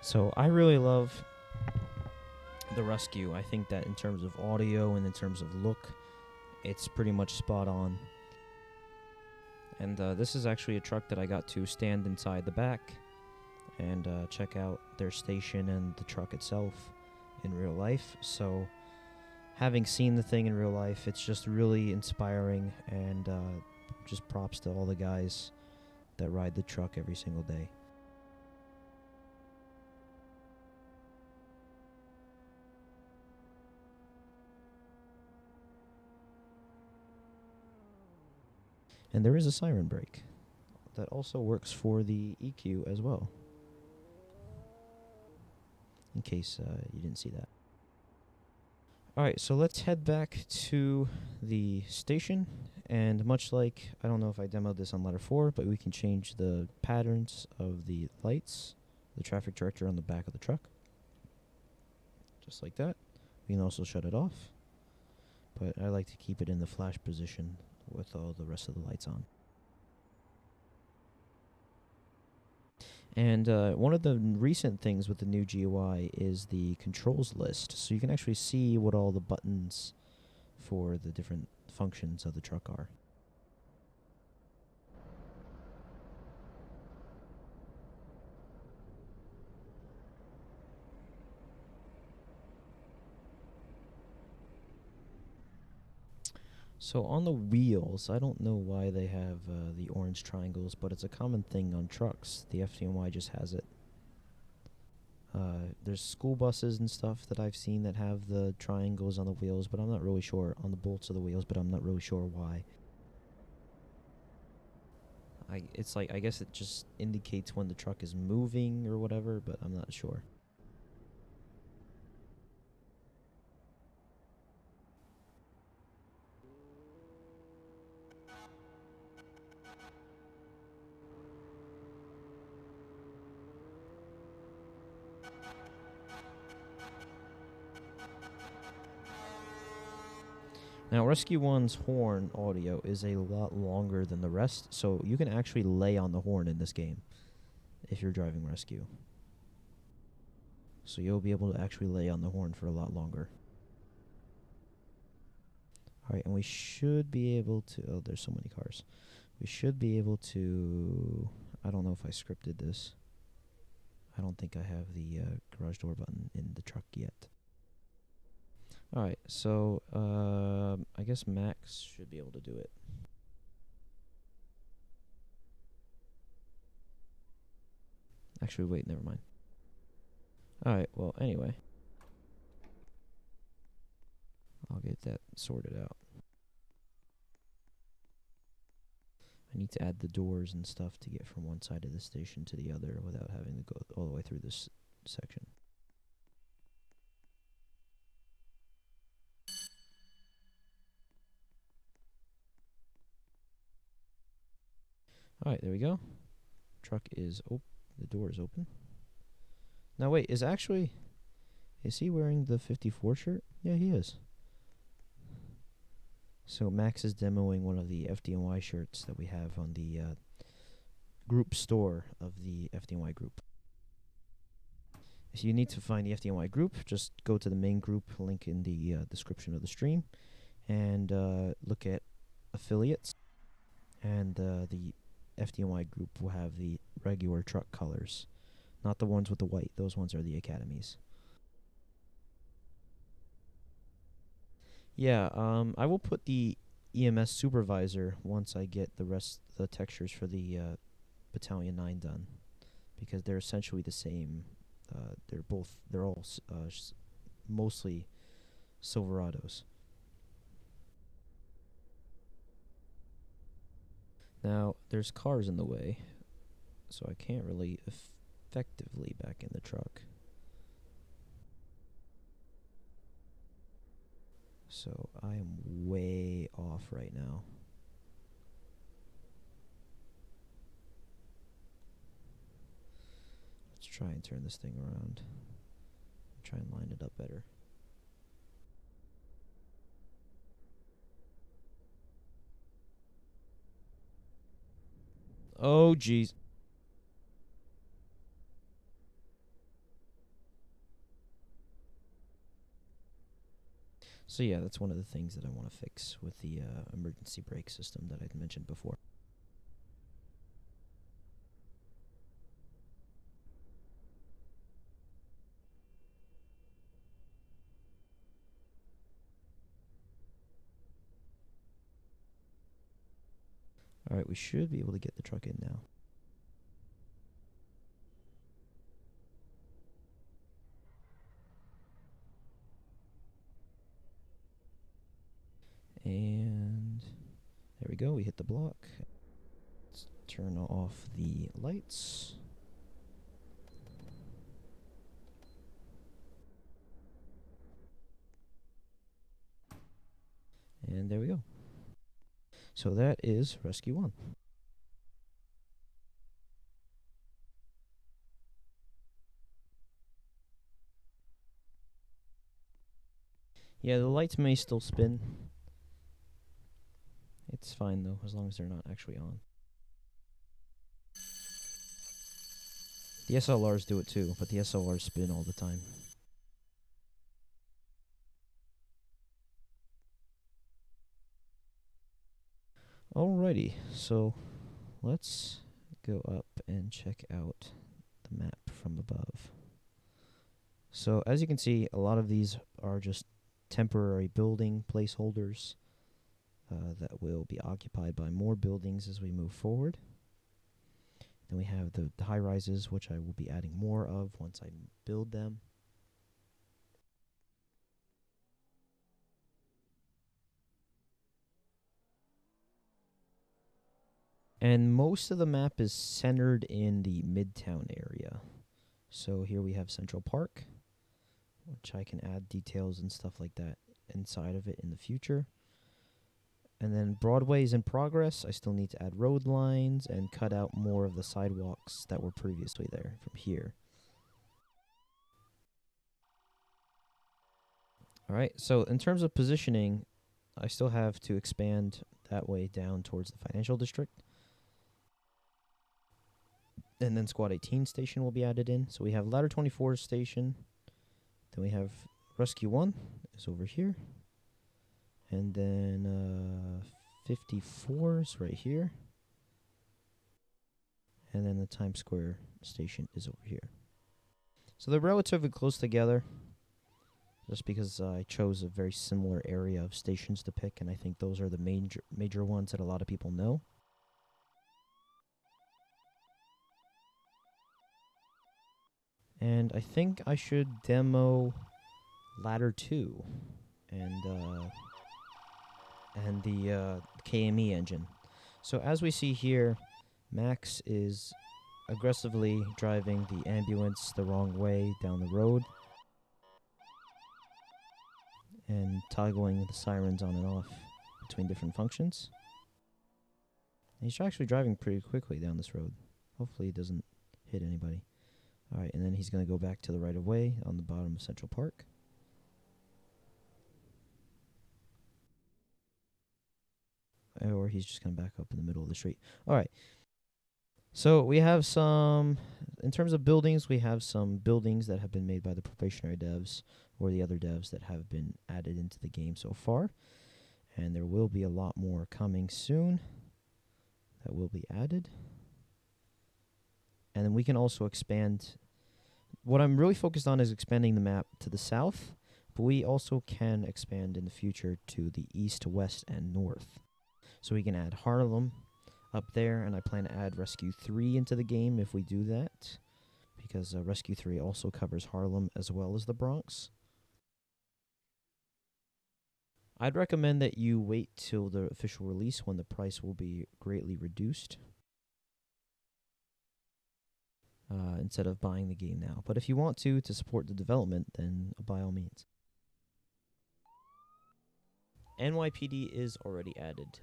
So I really love the Rescue. I think that in terms of audio and in terms of look, it's pretty much spot on. And this is actually a truck that I got to stand inside the back and check out their station and the truck itself in real life. So having seen the thing in real life, it's just really inspiring, and just props to all the guys that ride the truck every single day. And there is a siren brake that also works for the EQ as well, in case you didn't see that. Alright, so let's head back to the station, and much like, I don't know if I demoed this on letter 4, but we can change the patterns of the lights, the traffic director on the back of the truck, just like that. We can also shut it off, but I like to keep it in the flash position with all the rest of the lights on. And one of the recent things with the new GUI is the controls list. So you can actually see what all the buttons for the different functions of the truck are. So on the wheels, I don't know why they have the orange triangles, but it's a common thing on trucks. The FDNY just has it. There's school buses and stuff that I've seen that have the triangles on the wheels, but I'm not really sure on the bolts of the wheels, but I'm not really sure why. It's like, I guess it just indicates when the truck is moving or whatever, but I'm not sure. Now, Rescue 1's horn audio is a lot longer than the rest, so you can actually lay on the horn in this game if you're driving Rescue. So you'll be able to actually lay on the horn for a lot longer. Alright, and we should be able to... Oh, there's so many cars. We should be able to... I don't know if I scripted this. I don't think I have the garage door button in the truck yet. Alright, so I guess Max should be able to do it. Actually, wait, never mind. Alright, well, anyway. I'll get that sorted out. I need to add the doors and stuff to get from one side of the station to the other without having to go all the way through this section. Alright, there we go. Truck is the door is open. Now wait, is he wearing the 54 shirt? Yeah, he is. So Max is demoing one of the FDNY shirts that we have on the group store of the FDNY group. If you need to find the FDNY group, just go to the main group link in the description of the stream and look at affiliates. And the FDNY group will have the regular truck colors, not the ones with the white. Those ones are the academies. Yeah, I will put the EMS supervisor once I get the textures for the Battalion 9 done, because they're essentially the same. They're all mostly Silverados. Now, there's cars in the way, so I can't really effectively back in the truck. So I am way off right now. Let's try and turn this thing around. Try and line it up better. Oh, jeez. So yeah, that's one of the things that I want to fix with the emergency brake system that I mentioned before. All right, we should be able to get the truck in now. And there we go. We hit the block. Let's turn off the lights. And there we go. So that is Rescue 1. Yeah, the lights may still spin. It's fine though, as long as they're not actually on. The SLRs do it too, but the SLRs spin all the time. Alrighty, so let's go up and check out the map from above. So as you can see, a lot of these are just temporary building placeholders that will be occupied by more buildings as we move forward. Then we have the high rises, which I will be adding more of once I build them. And most of the map is centered in the Midtown area. So here we have Central Park, which I can add details and stuff like that inside of it in the future. And then Broadway is in progress. I still need to add road lines and cut out more of the sidewalks that were previously there from here. All right, so in terms of positioning, I still have to expand that way down towards the financial district. And then Squad 18 station will be added in. So we have Ladder 24 station. Then we have Rescue 1 is over here. And then 54 is right here. And then the Times Square station is over here. So they're relatively close together, just because I chose a very similar area of stations to pick, and I think those are the major ones that a lot of people know. And I think I should demo Ladder 2 and the KME engine. So as we see here, Max is aggressively driving the ambulance the wrong way down the road and toggling the sirens on and off between different functions. And he's actually driving pretty quickly down this road. Hopefully he doesn't hit anybody. Alright, and then he's going to go back to the right of way on the bottom of Central Park. Or he's just going to back up in the middle of the street. Alright. So we have some, in terms of buildings, we have some buildings that have been made by the probationary devs or the other devs that have been added into the game so far. And there will be a lot more coming soon that will be added. And then we can also expand. What I'm really focused on is expanding the map to the south, but we also can expand in the future to the east, west, and north. So we can add Harlem up there, and I plan to add Rescue 3 into the game if we do that, because Rescue 3 also covers Harlem as well as the Bronx. I'd recommend that you wait till the official release when the price will be greatly reduced instead of buying the game now. But if you want to support the development, then by all means. NYPD is already added.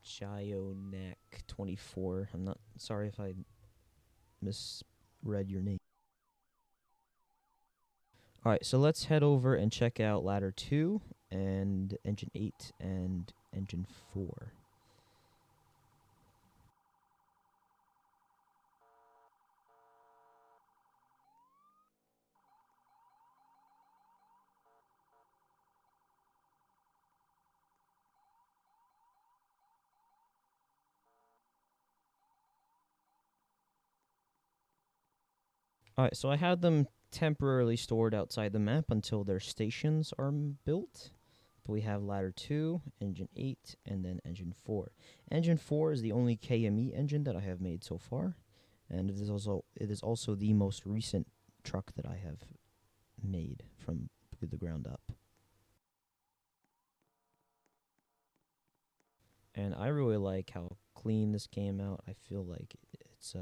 Gionac 24. I'm not sorry if I misread your name. Alright, so let's head over and check out Ladder 2 and Engine 8 and Engine 4. All right, so I had them temporarily stored outside the map until their stations are built. But we have ladder 2, engine 8, and then engine 4. Engine 4 is the only KME engine that I have made so far, and it is also the most recent truck that I have made from the ground up. And I really like how clean this came out. I feel like it's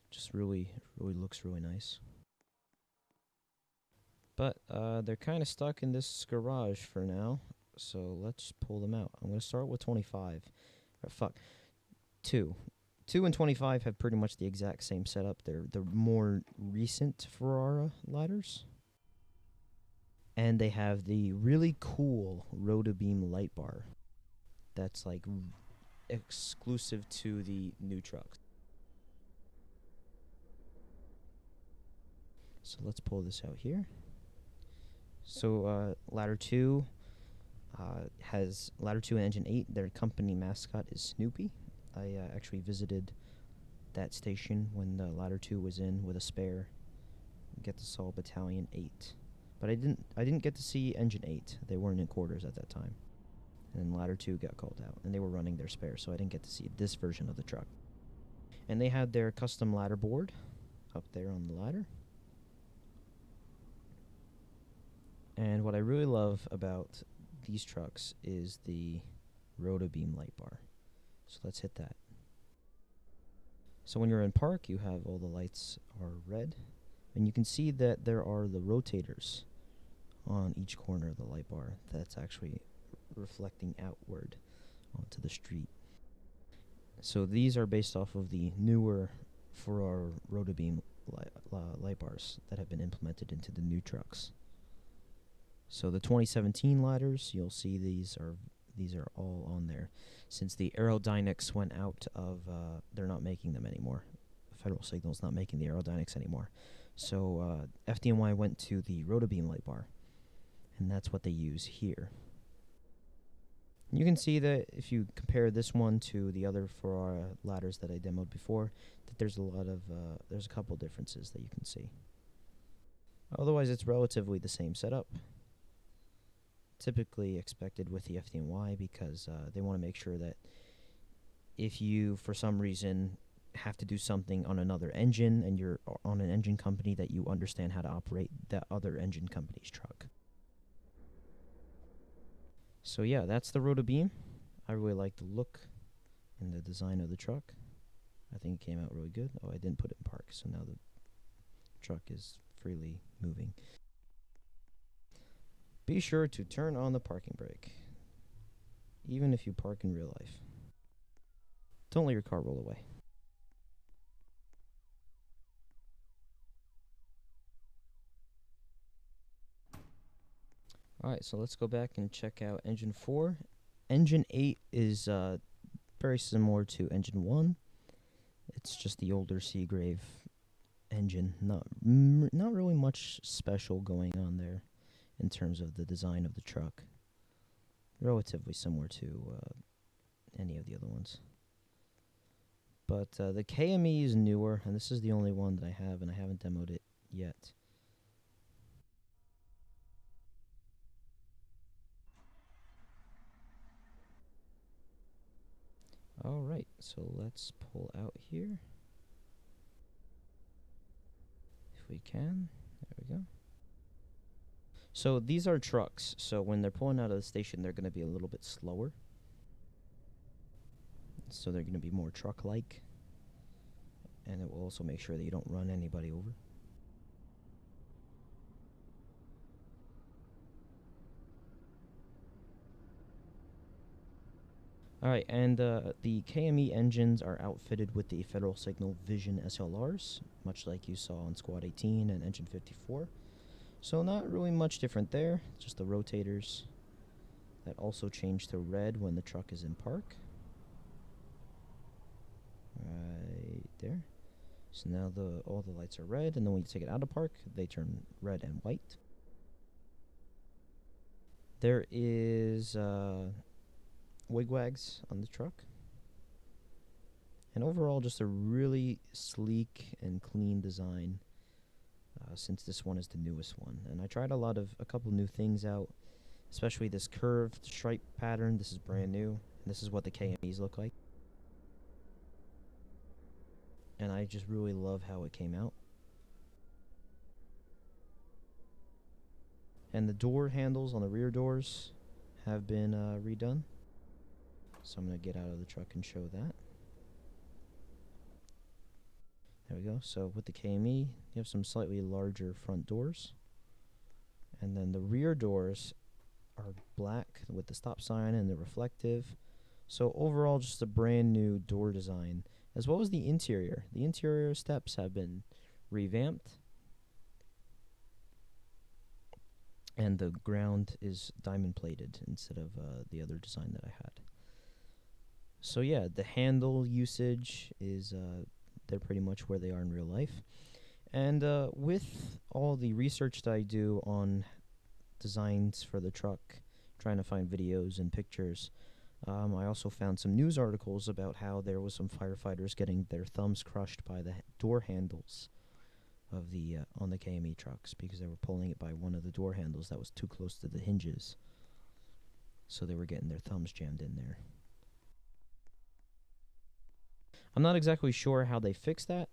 just really looks really nice. But they're kind of stuck in this garage for now, so let's pull them out. I'm gonna start with 25. Fuck, two. 2 and 25 have pretty much the exact same setup. They're the more recent Ferrara ladders, and they have the really cool Rotobeam light bar. That's like exclusive to the new trucks. So let's pull this out here. So ladder 2 has ladder 2 and engine 8. Their company mascot is Snoopy. I actually visited that station when the ladder 2 was in with a spare. Get to saw battalion 8. But I didn't get to see engine 8. They weren't in quarters at that time. And then ladder 2 got called out and they were running their spare, so I didn't get to see this version of the truck. And they had their custom ladder board up there on the ladder. And what I really love about these trucks is the Rotobeam light bar. So let's hit that. So when you're in park, you have all the lights are red, and you can see that there are the rotators on each corner of the light bar that's actually reflecting outward onto the street. So these are based off of the newer Ferrari Rotobeam light bars that have been implemented into the new trucks. So the 2017 ladders, you'll see these are all on there. Since the Aerodynamics went out of, they're not making them anymore. Federal Signal's not making the Aerodynamics anymore. So FDNY went to the Rotobeam light bar, and that's what they use here. You can see that if you compare this one to the other Ferrari ladders that I demoed before, that there's a couple differences that you can see. Otherwise, it's relatively the same setup. Typically expected with the FDNY because they want to make sure that if you, for some reason, have to do something on another engine and you're on an engine company, that you understand how to operate that other engine company's truck. So yeah, that's the Rotobeam. I really like the look and the design of the truck. I think it came out really good. Oh, I didn't put it in park, so now the truck is freely moving. Be sure to turn on the parking brake, even if you park in real life. Don't let your car roll away. Alright, so let's go back and check out engine 4. Engine 8 is very similar to engine 1. It's just the older Seagrave engine. Not really much special going on there in terms of the design of the truck. Relatively similar to any of the other ones. But the KME is newer, and this is the only one that I have, and I haven't demoed it yet. Alright, so let's pull out here. If we can. There we go. So these are trucks, so when they're pulling out of the station, they're going to be a little bit slower. So they're going to be more truck-like. And it will also make sure that you don't run anybody over. Alright, and the KME engines are outfitted with the Federal Signal Vision SLRs, much like you saw on Squad 18 and Engine 54. So not really much different there, just the rotators that also change to red when the truck is in park. Right there. So now all the lights are red, and then when you take it out of park, they turn red and white. There is wigwags on the truck. And overall, just a really sleek and clean design. since this one is the newest one. And I tried a couple new things out, especially this curved stripe pattern. This is brand new. And this is what the KMEs look like. And I just really love how it came out. And the door handles on the rear doors have been redone. So I'm going to get out of the truck and show that. There we go. So with the KME, you have some slightly larger front doors. And then the rear doors are black with the stop sign and the reflective. So overall, just a brand new door design, as well as the interior. The interior steps have been revamped. And the ground is diamond plated instead of the other design that I had. So yeah, the handle usage is they're pretty much where they are in real life. And with all the research that I do on designs for the truck, trying to find videos and pictures, I also found some news articles about how there was some firefighters getting their thumbs crushed by the door handles of the on the KME trucks because they were pulling it by one of the door handles that was too close to the hinges. So they were getting their thumbs jammed in there. I'm not exactly sure how they fixed that,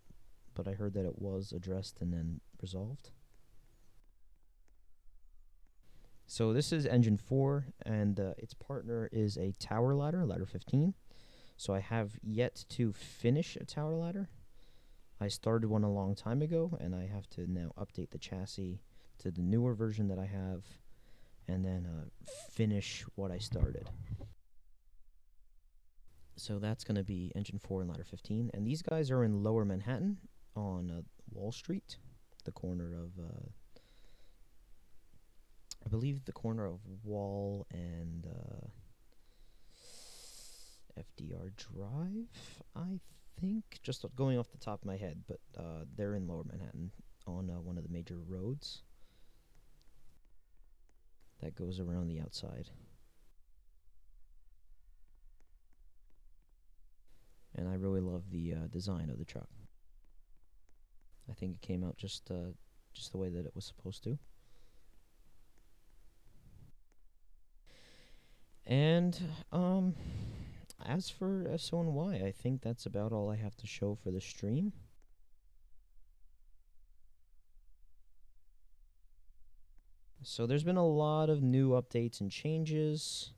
but I heard that it was addressed and then resolved. So this is engine 4, and its partner is a tower ladder, ladder 15. So I have yet to finish a tower ladder. I started one a long time ago, and I have to now update the chassis to the newer version that I have, and then finish what I started. So that's going to be engine 4 and ladder 15. And these guys are in Lower Manhattan on Wall Street, the corner of, I believe the corner of Wall and FDR Drive, I think. Just going off the top of my head, but they're in Lower Manhattan on one of the major roads that goes around the outside. And I really love the design of the truck. I think it came out just the way that it was supposed to. And as for SoNY, I think that's about all I have to show for the stream. So there's been a lot of new updates and changes,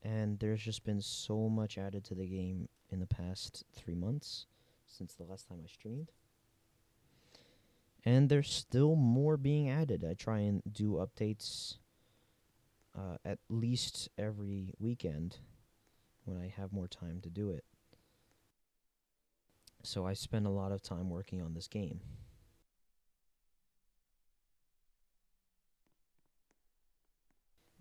and there's just been so much added to the game in the past 3 months since the last time I streamed. And there's still more being added. I try and do updates at least every weekend when I have more time to do it. So I spend a lot of time working on this game.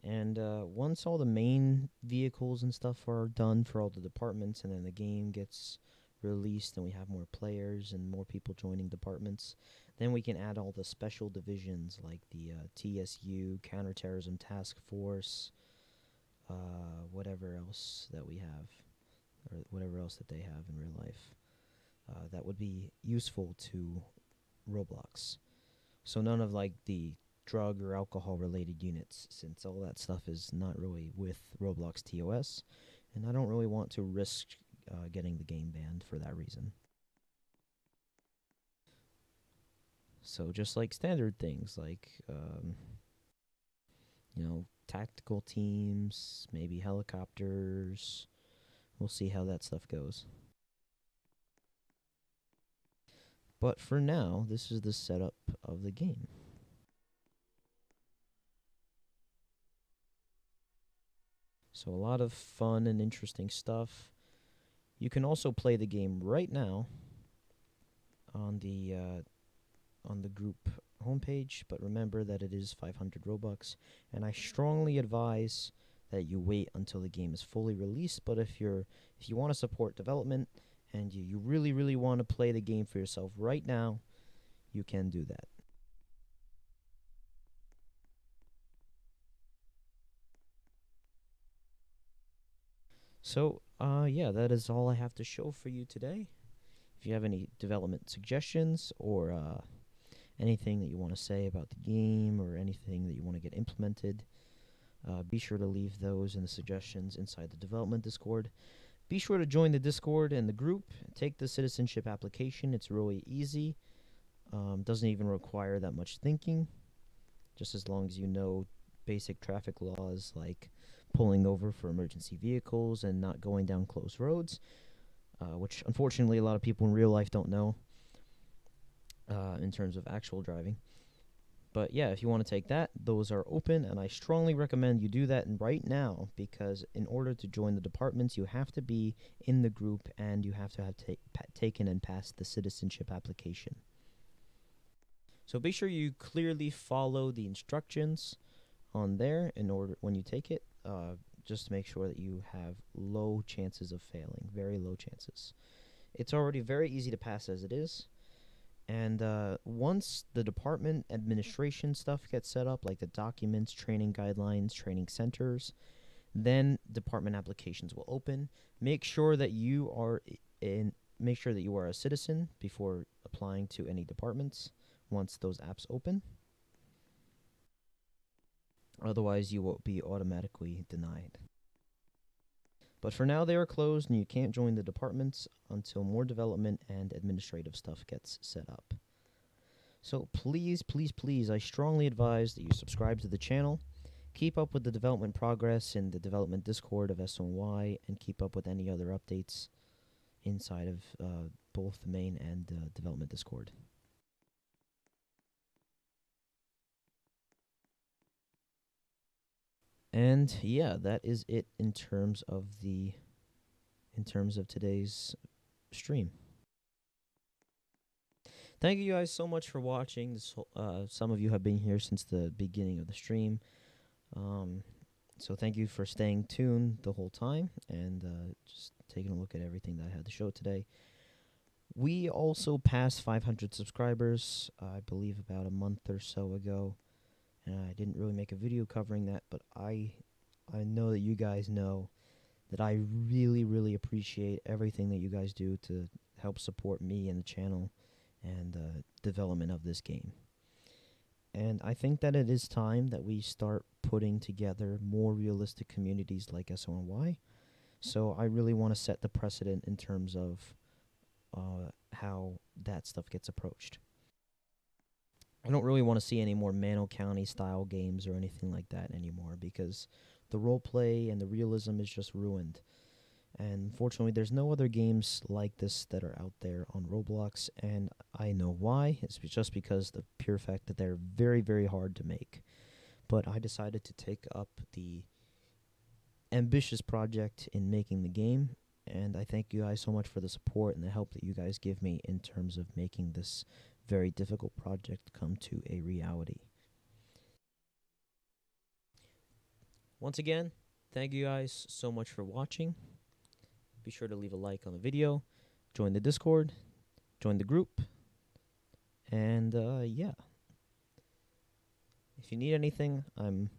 And once all the main vehicles and stuff are done for all the departments, and then the game gets released and we have more players and more people joining departments, then we can add all the special divisions like the TSU, Counterterrorism Task Force, whatever else that we have, or whatever else that they have in real life. That would be useful to Roblox. So none of like the drug or alcohol related units, since all that stuff is not really with Roblox TOS, and I don't really want to risk getting the game banned for that reason. So just like standard things like tactical teams, maybe helicopters. We'll see how that stuff goes. But for now, this is the setup of the game. So a lot of fun and interesting stuff. You can also play the game right now on the group homepage, but remember that it is 500 Robux, and I strongly advise that you wait until the game is fully released. But if you want to support development and you really want to play the game for yourself right now, you can do that. So, yeah, that is all I have to show for you today. If you have any development suggestions or anything that you want to say about the game or anything that you want to get implemented. Be sure to leave those in the suggestions inside the development Discord. Be sure to join the Discord and the group. Take the citizenship application. It's really easy. Doesn't even require that much thinking. Just as long as you know basic traffic laws like pulling over for emergency vehicles and not going down closed roads, which unfortunately a lot of people in real life don't know in terms of actual driving. But yeah, if you want to take that, those are open, and I strongly recommend you do that right now because in order to join the departments, you have to be in the group and you have to have taken and passed the citizenship application. So be sure you clearly follow the instructions on there in order when you take it. Just to make sure that you have low chances of failing, very low chances. It's already very easy to pass as it is. And once the department administration stuff gets set up, like the documents, training guidelines, training centers, then department applications will open. Make sure that you are make sure that you are a citizen before applying to any departments once those apps open. Otherwise, you will be automatically denied. But for now, they are closed, and you can't join the departments until more development and administrative stuff gets set up. So please, please, please, I strongly advise that you subscribe to the channel, keep up with the development progress in the development Discord of SoNY, and keep up with any other updates inside of both the main and development Discord. And yeah, that is it in terms of today's stream. Thank you guys so much for watching. Some of you have been here since the beginning of the stream. So thank you for staying tuned the whole time and just taking a look at everything that I had to show today. We also passed 500 subscribers, I believe about a month or so ago. I didn't really make a video covering that, but I know that you guys know that I really, really appreciate everything that you guys do to help support me and the channel and development of this game. And I think that it is time that we start putting together more realistic communities like SoNY. So I really want to set the precedent in terms of how that stuff gets approached. I don't really want to see any more Mano County style games or anything like that anymore because the role play and the realism is just ruined. And fortunately, there's no other games like this that are out there on Roblox, and I know why. It's just because the pure fact that they're very, very hard to make. But I decided to take up the ambitious project in making the game, and I thank you guys so much for the support and the help that you guys give me in terms of making this very difficult project come to a reality. Once again, thank you guys so much for watching. Be sure to leave a like on the video, join the Discord, join the group, and yeah. If you need anything, I'm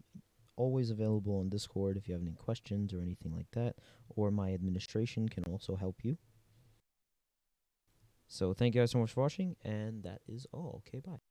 always available on Discord if you have any questions or anything like that, or my administration can also help you. So thank you guys so much for watching, and that is all. Okay, bye.